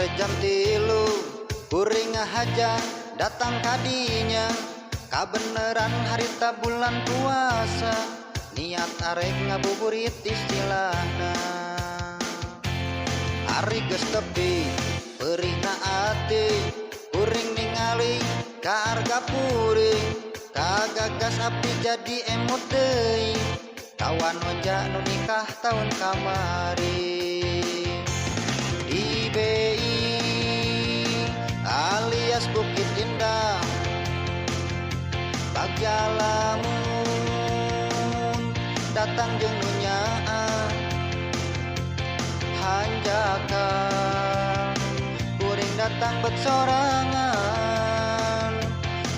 Sore jam 3 kuring ngahaja datang kadinya, kabeneran harita bulan puasa, niat arek ngabuburit istilahna. Ari geus tepi perihna ati, kuring ningali ka arga puring, kagagas abdi jadi emut deui, kawan oja nu nikah tahun kamari. Di BI alias Bukit Indah, Bagja lamun datang jeung nu nyaan, hanjakan kuring datang bet sorangan,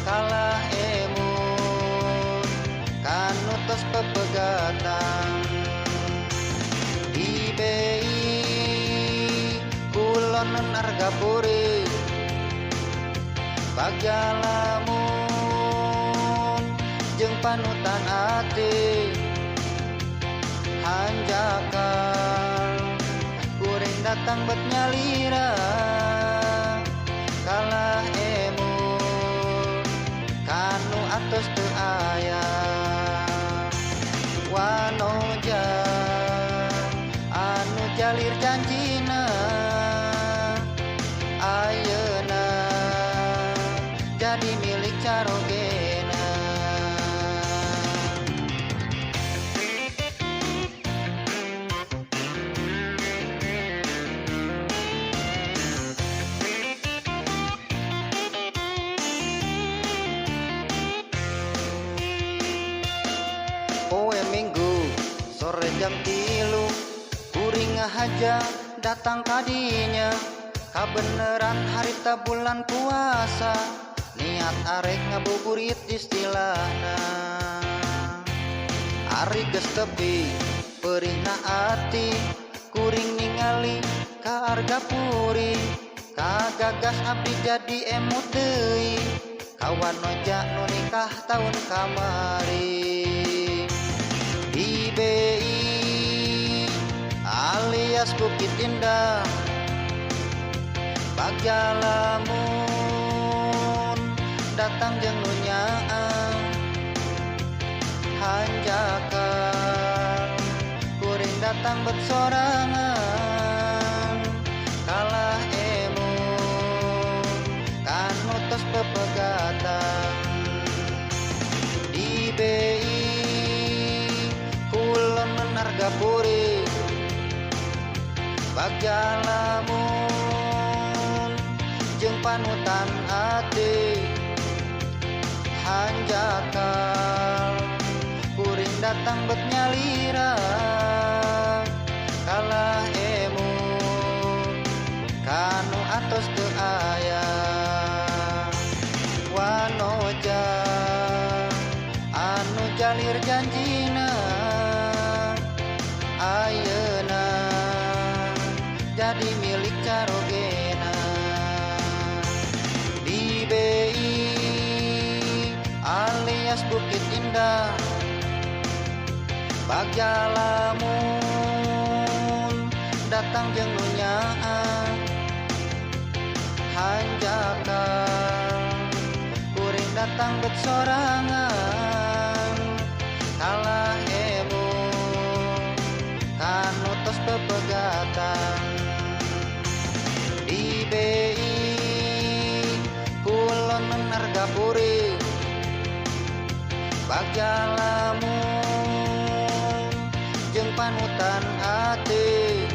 kalah emun kanu tos pepegatan. Di BI kulonan arga puring, Bagja lamun jeung panutan ati, hanjakan kuring datang bet nyalira, kalah emun kanu atos teu aya. Wanoja anu jalir janjina, ayeuna jadi milik carogena. Poe Minggu sore jam 3 kuring ngahaja datang kadinya, kabeneran harita bulan puasa, niat arek ngabuburit istilahna. Ari geus tepi perihna ati, kuring ningali ka arga puring, kagagas abdi jadi emut deui, kawan oja nu nikah tahun kamari. Di BI alias Bukit Indah, Bagja lamun datang jeung nu nyaan, hanjakan kuring datang bet sorangan, kalah emun kanu tos pepegatan. Di BI kulonan arga puring, Bagja lamun jeung panutan ati, hanjakan kuring datang bet nyalira, kalah emun kanu atos teu aya. Wanoja anu jalir janjina, ayeuna jadi milik carogena. Di BI alias Bukit Indah, Bagja lamun datang jeung nu nyaan, hanjakan kuring datang bet sorangan, kalah emun kanu tos pepegatan. Di BI kulonan arga puring, Bagja lamun jeung panutan ati,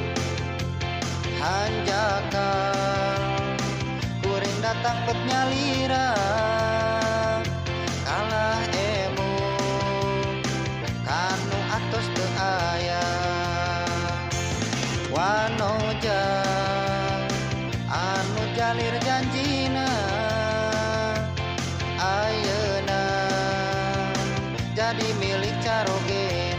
hanjakan kuring datang bet nyalira, kalah emun kanu atos teu aya. Wanoja anu jalir janjina, ayeuna jadi milik carogena.